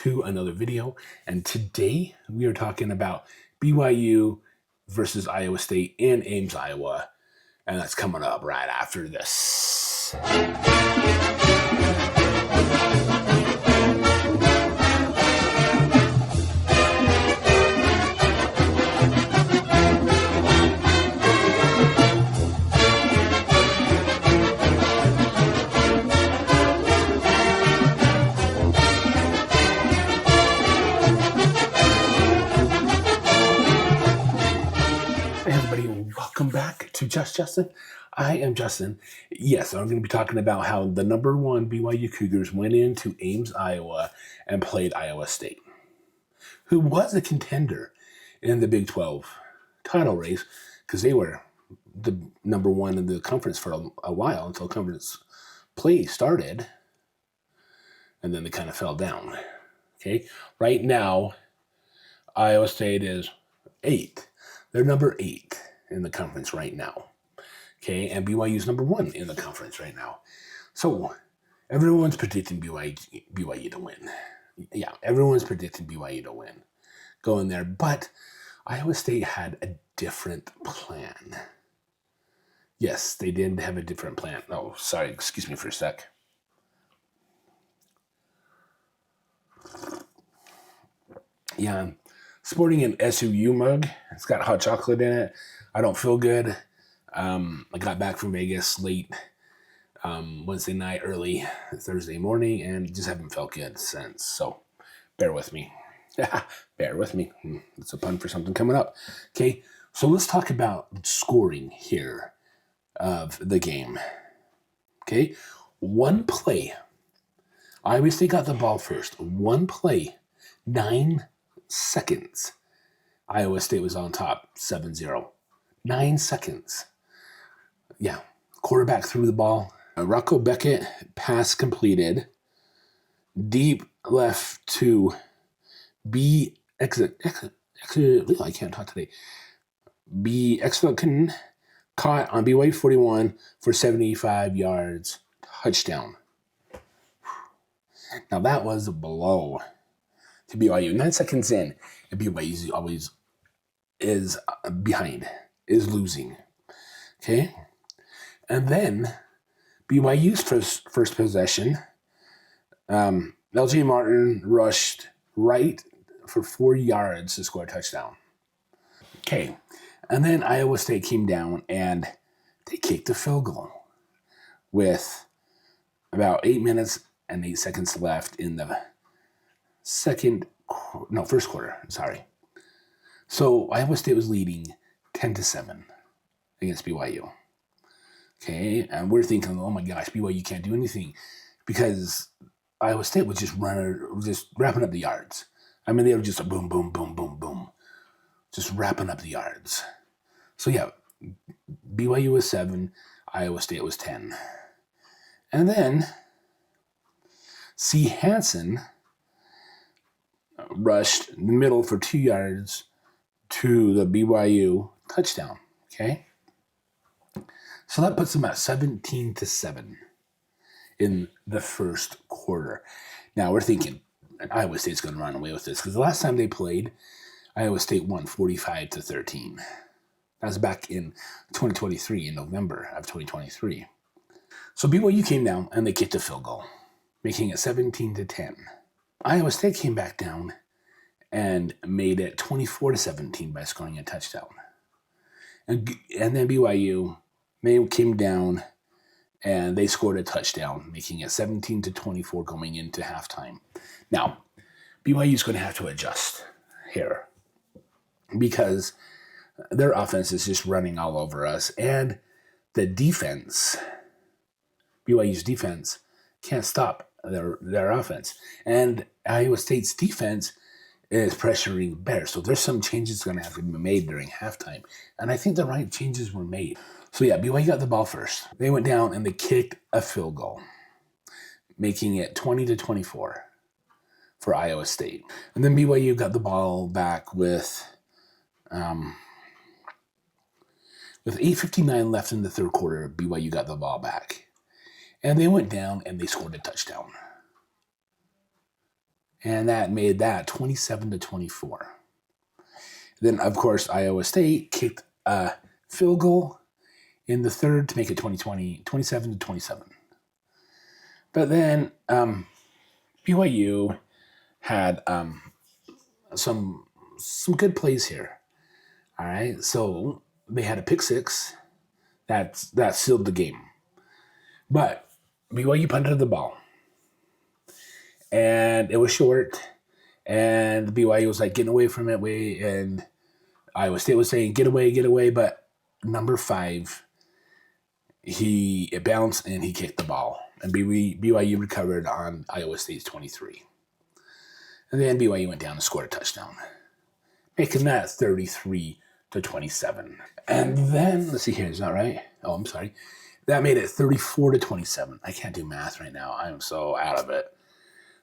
to another video, and today we are talking about BYU versus Iowa State in Ames, Iowa, and that's coming up right after this. Welcome back to Just Justin. I am Justin. Yes, I'm going to be talking about how the number one BYU Cougars went into Ames, Iowa, and played Iowa State, who was a contender in the Big 12 title race because they were the number one in the conference for a while until conference play started, and then they kind of fell down. Okay, right now, Iowa State is 8. They're number 8 in the conference right now. Okay, and BYU's number 1 in the conference right now. So everyone's predicting BYU to win. Yeah, everyone's predicting BYU to win. Go in there. But Iowa State had a different plan. Yes, they did have a different plan. Oh, sorry, excuse me for a sec. Yeah, I'm sporting an SUU mug. It's got hot chocolate in it. I don't feel good. I got back from Vegas late Wednesday night, early Thursday morning, and just haven't felt good since. So bear with me. Bear with me. It's a pun for something coming up. Okay, so let's talk about scoring here of the game. Okay, one play. Iowa State got the ball first. One play, 9 seconds. Iowa State was on top, 7-0. 9 seconds. Yeah, quarterback threw the ball. Rocco Beckett, pass completed. Deep left to B. I can't talk today. B. Excellent caught on BYU 41 for 75 yards. Touchdown. Now that was a blow to BYU. 9 seconds in, and BYU always is behind, is losing. Okay? And then BYU's first possession, LJ Martin rushed right for 4 yards to score a touchdown. Okay. And then Iowa State came down and they kicked a field goal with about 8 minutes and 8 seconds left in the first quarter. Sorry. So Iowa State was leading 10-7 against BYU. Okay, and we're thinking, oh my gosh, BYU can't do anything because Iowa State was just wrapping up the yards. I mean, they were just a boom, boom, boom, boom, boom, just wrapping up the yards. So yeah, BYU was 7, Iowa State was 10, and then C. Hansen rushed in the middle for 2 yards to the BYU touchdown. Okay, so that puts them at 17-7 in the first quarter. Now we're thinking Iowa State's going to run away with this because the last time they played, Iowa State won 45-13. That was back in 2023, in November of 2023. So BYU came down and they kicked a field goal, making it 17-10. Iowa State came back down and made it 24-17 by scoring a touchdown. And then BYU came down and they scored a touchdown, making it 17-24 going into halftime. Now, BYU is going to have to adjust here because their offense is just running all over us, and the defense, BYU's defense, can't stop their offense. And Iowa State's defense is pressuring Bears. So there's some changes going to have to be made during halftime. And I think the right changes were made. So yeah, BYU got the ball first. They went down and they kicked a field goal, making it 20-24 for Iowa State. And then BYU got the ball back with 8:59 left in the third quarter. BYU got the ball back. And they went down and they scored a touchdown. and that made that 27-24. Then, of course, Iowa State kicked a field goal in the third to make it 27-27. But then BYU had some good plays here. All right, so they had a pick six that sealed the game. But BYU punted the ball, and it was short, and BYU was like getting away from it, and Iowa State was saying, get away, but number 5, it bounced and he kicked the ball, and BYU recovered on Iowa State's 23. And then BYU went down and scored a touchdown, making that 33-27. And then, let's see here, is that right? Oh, I'm sorry. That made it 34-27. I can't do math right now. I'm so out of it.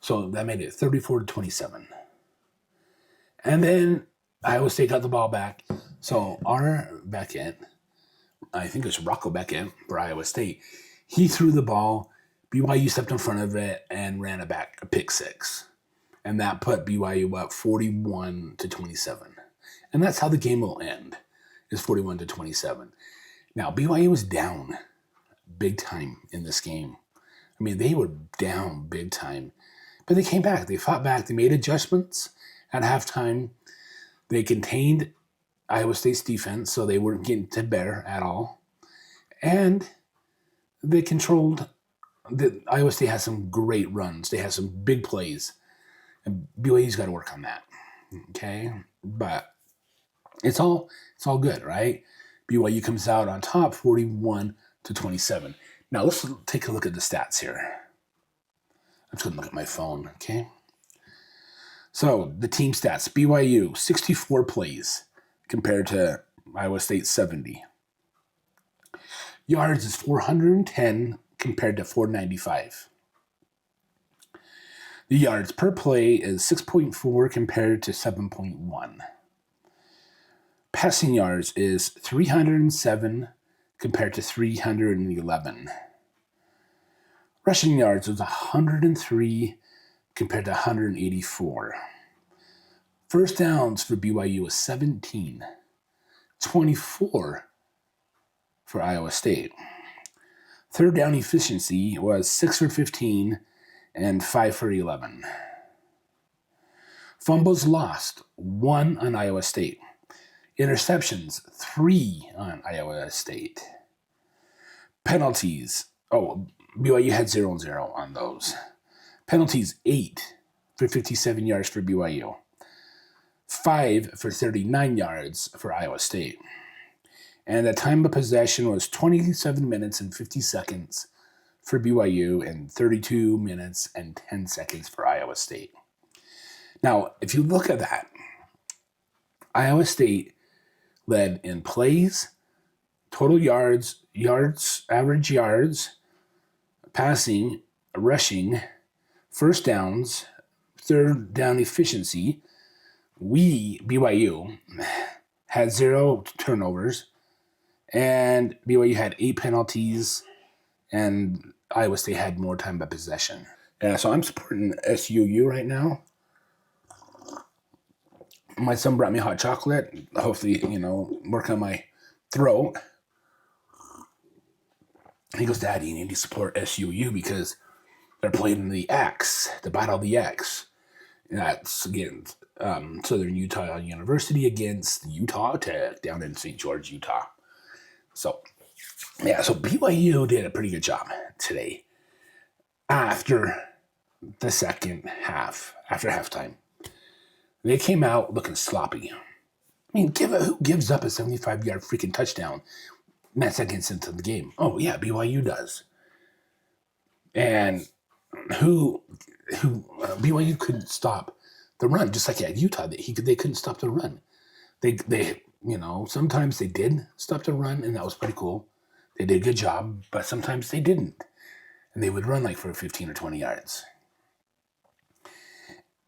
So that made it 34-27. And then Iowa State got the ball back. So our back end, I think it's Rocco Beckett for Iowa State, he threw the ball. BYU stepped in front of it and ran a pick six. And that put BYU up 41-27. And that's how the game will end, is 41-27. Now, BYU was down big time in this game. I mean, they were down big time. But they came back. They fought back. They made adjustments at halftime. They contained Iowa State's defense, so they weren't getting to bear at all. And they controlled. Iowa State has some great runs. They have some big plays. And BYU's got to work on that. Okay? But it's all good, right? BYU comes out on top 41-27. Now let's take a look at the stats here. I'm just going to look at my phone, okay? So the team stats, BYU, 64 plays compared to Iowa State 70. Yards is 410 compared to 495. The yards per play is 6.4 compared to 7.1. Passing yards is 307 compared to 311. Rushing yards was 103 compared to 184. First downs for BYU was 17, 24 for Iowa State. Third down efficiency was 6 for 15 and 5 for 11. Fumbles lost, 1 on Iowa State. Interceptions, 3 on Iowa State. Penalties, BYU had 0-0 on those. Penalties, 8 for 57 yards for BYU. 5 for 39 yards for Iowa State. And the time of possession was 27 minutes and 50 seconds for BYU and 32 minutes and 10 seconds for Iowa State. Now, if you look at that, Iowa State led in plays, total yards, average yards, passing, rushing, first downs, third down efficiency. BYU, had 0 turnovers, and BYU had 8 penalties, and Iowa State had more time by possession. Yeah, so I'm supporting SUU right now. My son brought me hot chocolate. Hopefully, work on my throat. He goes, Daddy, you need to support SUU because they're playing the X, the Battle of the X. That's against Southern Utah University against Utah Tech down in St. George, Utah. So BYU did a pretty good job today after the second half, after halftime. They came out looking sloppy. I mean, who gives up a 75-yard freaking touchdown 9 seconds into the game? Oh, yeah, BYU does. And BYU couldn't stop the run, just like at Utah. They couldn't stop the run. They sometimes they did stop the run, and that was pretty cool. They did a good job, but sometimes they didn't. And they would run like for 15 or 20 yards.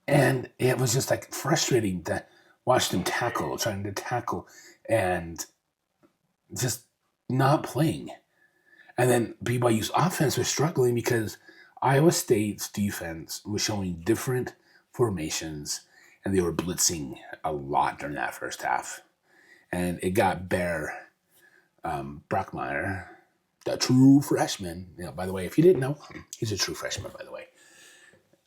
And it was just like frustrating to watch them trying to tackle, and just not playing. And then BYU's offense was struggling because Iowa State's defense was showing different formations, and they were blitzing a lot during that first half. And it got Bear Brockmeyer, the true freshman. By the way, if you didn't know, he's a true freshman, by the way.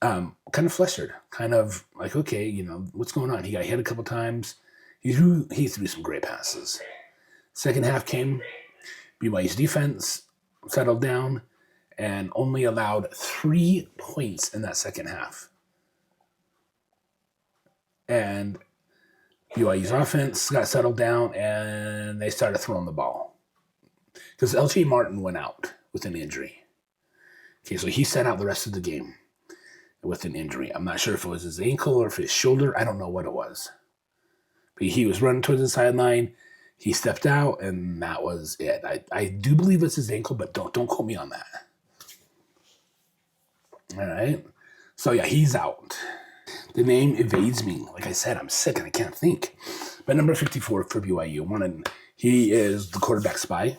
Kind of flustered, kind of like, okay, what's going on? He got hit a couple times. He threw some great passes. Second half came, BYU's defense settled down and only allowed 3 points in that second half. And BYU's offense got settled down and they started throwing the ball. Because LJ Martin went out with an injury. Okay, so he sat out the rest of the game with an injury. I'm not sure if it was his ankle or if his shoulder. I don't know what it was. But he was running towards the sideline. He stepped out, and that was it. I do believe it's his ankle, but don't quote me on that. All right. So, yeah, he's out. The name evades me. Like I said, I'm sick and I can't think. But number 54 for BYU. He is the quarterback spy.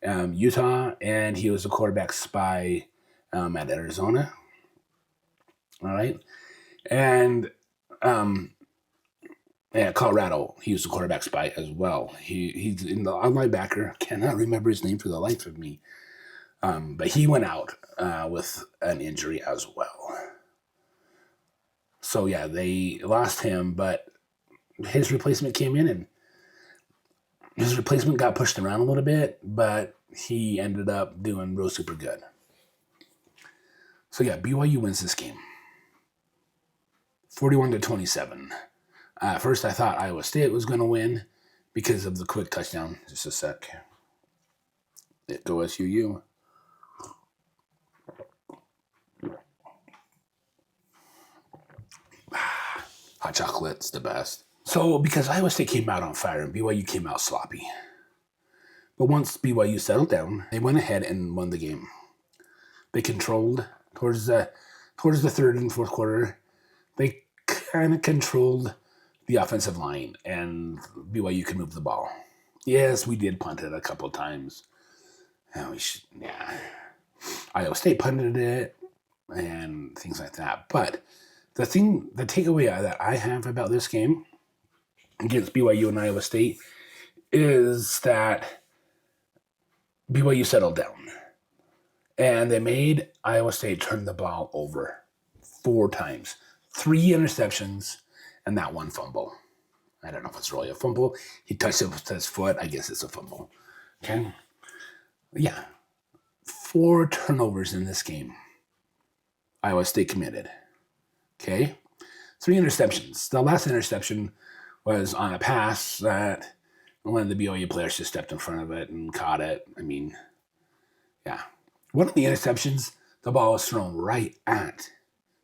Utah, and he was the quarterback spy at Arizona. All right. And at Colorado, he was the quarterback spy as well. He's in the online backer. Cannot remember his name for the life of me. But he went out with an injury as well. So, yeah, they lost him, but his replacement came in, and his replacement got pushed around a little bit, but he ended up doing real super good. So, yeah, BYU wins this game. 41-27. First, I thought Iowa State was going to win because of the quick touchdown. Just a sec. Go SUU. Hot chocolate's the best. So, because Iowa State came out on fire and BYU came out sloppy. But once BYU settled down, they went ahead and won the game. They controlled towards the third and fourth quarter. They kind of controlled the offensive line, and BYU could move the ball. Yes, we did punt it a couple of times. Iowa State punted it and things like that. But the takeaway that I have about this game against BYU and Iowa State is that BYU settled down. And they made Iowa State turn the ball over 4 times. 3 interceptions and that 1 fumble. I don't know if it's really a fumble. He touched it with his foot. I guess it's a fumble. Okay? Yeah. 4 turnovers in this game. Iowa State committed. Okay? 3 interceptions. The last interception was on a pass that one of the BYU players just stepped in front of it and caught it. Yeah. One of the interceptions, the ball was thrown right at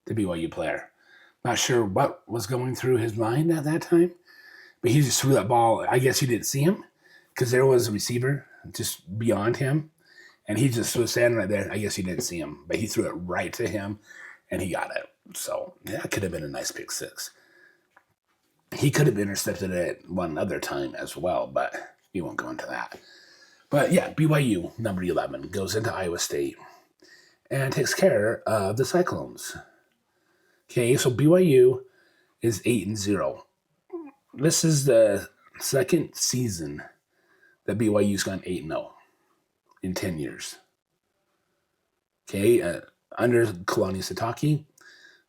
the BYU player. Not sure what was going through his mind at that time, but he just threw that ball. I guess he didn't see him because there was a receiver just beyond him, and he just was standing right there. I guess he didn't see him, but he threw it right to him, and he got it. So that could have been a nice pick 6. He could have intercepted it one other time as well, but we won't go into that. But yeah, BYU, number 11, goes into Iowa State and takes care of the Cyclones. Okay, so BYU is 8-0. This is the second season that BYU's gone 8-0 in 10 years. Okay, under Kalani Sitake,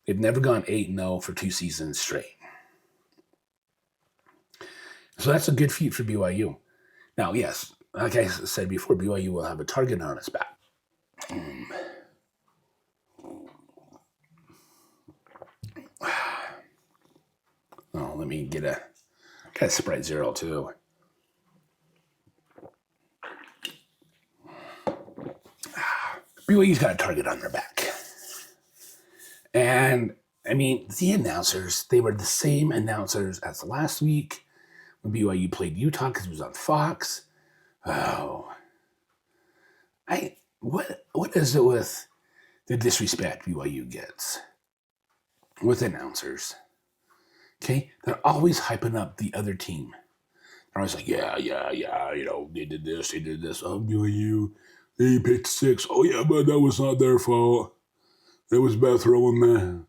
they've never gone 8-0 for 2 seasons straight. So that's a good feat for BYU. Now, yes, like I said before, BYU will have a target on its back. Oh, let me get a Sprite Zero too. BYU's got a target on their back. And, the announcers, they were the same announcers as last week when BYU played Utah because it was on Fox. Oh. What is it with the disrespect BYU gets with announcers? Okay? They're always hyping up the other team. They're always like, yeah, they did this. Oh, BYU, they picked 6. Oh, yeah, but that was not their fault. It was bad throwing, man.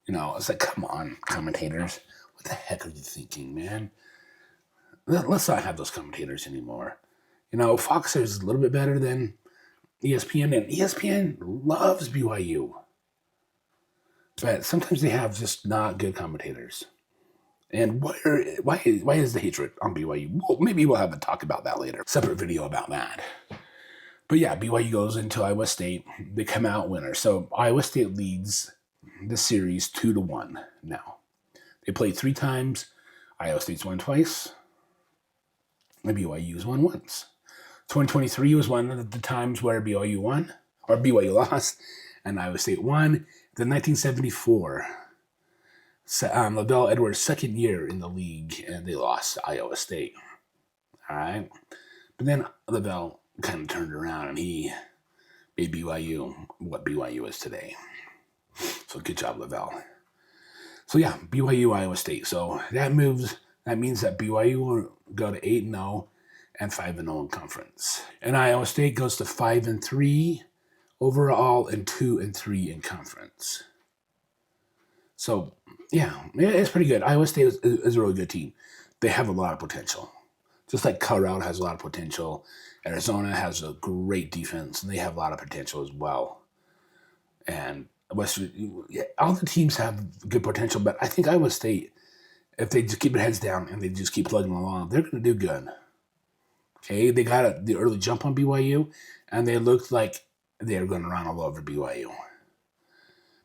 It's like, come on, commentators. What the heck are you thinking, man? Let's not have those commentators anymore. Fox is a little bit better than ESPN, and ESPN loves BYU. But sometimes they have just not good commentators. And why is the hatred on BYU? Well, maybe we'll have a talk about that later. Separate video about that. But yeah, BYU goes into Iowa State. They come out winners. So Iowa State leads the series 2-1 now. They played 3 times. Iowa State's won twice. And BYU's won once. 2023 was one of the times where BYU won, or BYU lost, and Iowa State won. Then 1974, LaVell Edwards' second year in the league, and they lost to Iowa State. All right? But then LaVell kind of turned around, and he made BYU what BYU is today. So good job, LaVell. So yeah, BYU, Iowa State. So that means that BYU will go to 8-0 and 5-0 in conference. And Iowa State goes to 5-3 overall and 2-3 in conference. So yeah, it's pretty good. Iowa State is a really good team. They have a lot of potential. Just like Colorado has a lot of potential. Arizona has a great defense, and they have a lot of potential as well. And all the teams have good potential, but I think Iowa State, if they just keep their heads down and they just keep plugging along, they're going to do good. Okay, they got the early jump on BYU, and they looked like they were going to run all over BYU.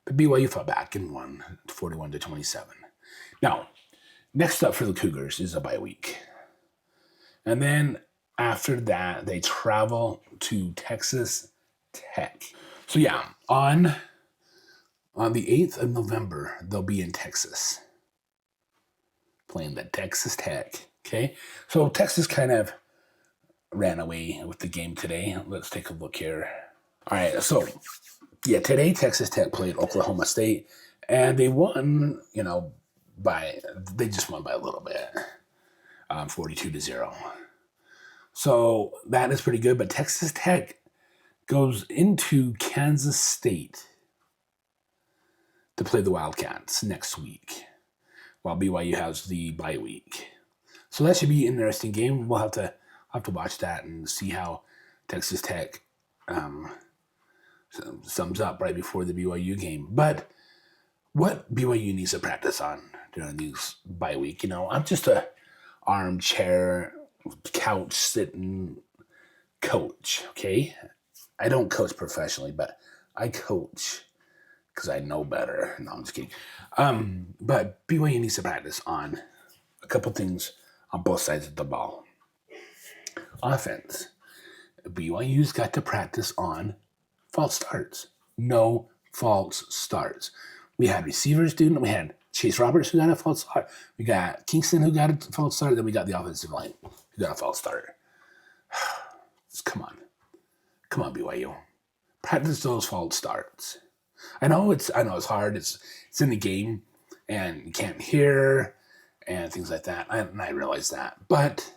But BYU fought back and won 41-27. Now, next up for the Cougars is a bye week. And then after that, they travel to Texas Tech. So yeah, on the 8th of November, they'll be in Texas, playing the Texas Tech. Okay, so Texas kind of ran away with the game today. Let's take a look here. All right, so yeah, today Texas Tech played Oklahoma State, and they won, they just won by a little bit, 42-0. So that is pretty good, but Texas Tech goes into Kansas State to play the Wildcats next week, while BYU has the bye week. So that should be an interesting game. We'll have to watch that and see how Texas Tech sums up right before the BYU game. But what BYU needs to practice on during these bye week, I'm just a armchair, couch sitting coach, okay? I don't coach professionally, but I coach because I know better. No, I'm just kidding. But BYU needs to practice on a couple things on both sides of the ball. Offense. BYU's got to practice on false starts. No false starts. We had receivers doing it. We had Chase Roberts who got a false start. We got Kingston who got a false start. Then we got the offensive line who got a false start. Come on, BYU. Practice those false starts. I know it's hard. It's in the game, and you can't hear and things like that. I realize that, but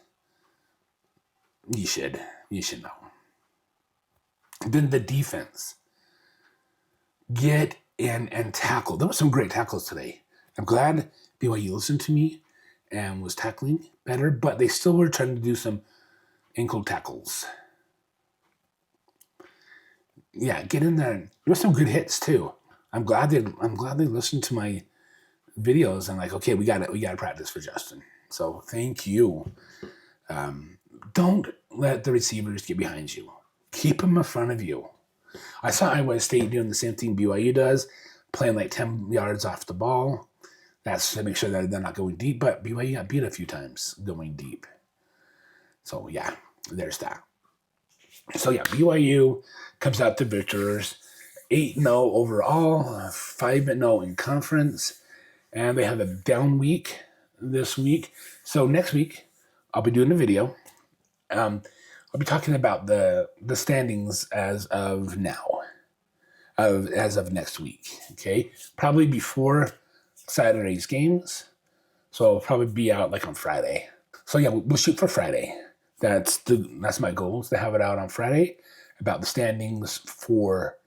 you should know. Then the defense. Get in and tackle. There were some great tackles today. I'm glad BYU listened to me and was tackling better, but they still were trying to do some ankle tackles. Yeah, get in there. There were some good hits too. I'm glad they listened to my videos and like, okay, we got to practice for Justin. So thank you. Don't let the receivers get behind you. Keep them in front of you. I saw Iowa State doing the same thing BYU does, playing like 10 yards off the ball. That's to make sure that they're not going deep, but BYU got beat a few times going deep. So yeah, there's that. So yeah, BYU comes out to victors, 8-0 overall, 5-0 in conference, and they have a down week this week. So next week, I'll be doing a video. I'll be talking about the standings as of now, as of next week. Okay, probably before Saturday's games, so I'll probably be out like on Friday. So yeah, we'll shoot for Friday. That's my goal, is to have it out on Friday about the standings for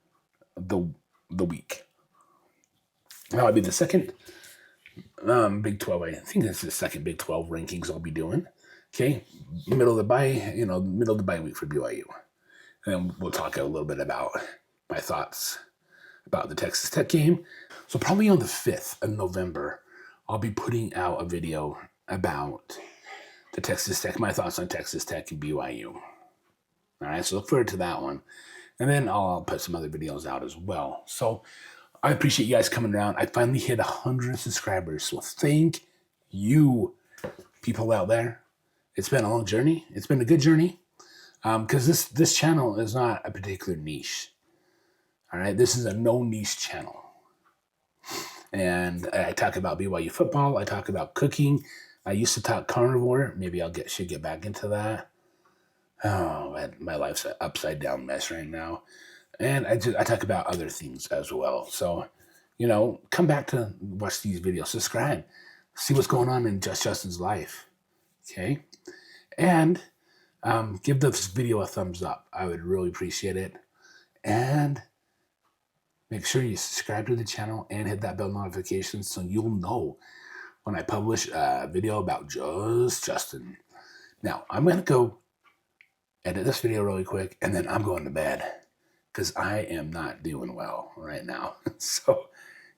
the week. That'll be the second Big 12. I think it's the second Big 12 rankings I'll be doing. Okay, middle of the bye week for BYU. And then we'll talk a little bit about my thoughts about the Texas Tech game. So probably on the 5th of November, I'll be putting out a video about the Texas Tech, my thoughts on Texas Tech and BYU. All right, so look forward to that one. And then I'll put some other videos out as well. So I appreciate you guys coming around. I finally hit 100 subscribers. So thank you, people out there. It's been a long journey. It's been a good journey. Because this channel is not a particular niche. All right, this is a no niche channel. And I talk about BYU football. I talk about cooking. I used to talk carnivore. Maybe should get back into that. Oh, man, my life's an upside down mess right now. And I talk about other things as well. So, come back to watch these videos. Subscribe. See what's going on in Justin's life. Okay? And give this video a thumbs up. I would really appreciate it. And make sure you subscribe to the channel and hit that bell notification so you'll know when I publish a video about Justin. Now, I'm going to go edit this video really quick, and then I'm going to bed because I am not doing well right now. So,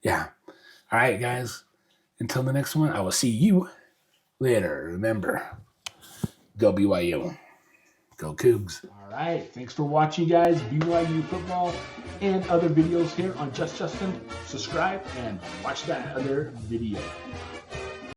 yeah. All right, guys. Until the next one, I will see you later. Remember, go BYU. Go Cougs. All right. Thanks for watching, guys. BYU football and other videos here on Just Justin. Subscribe and watch that other video.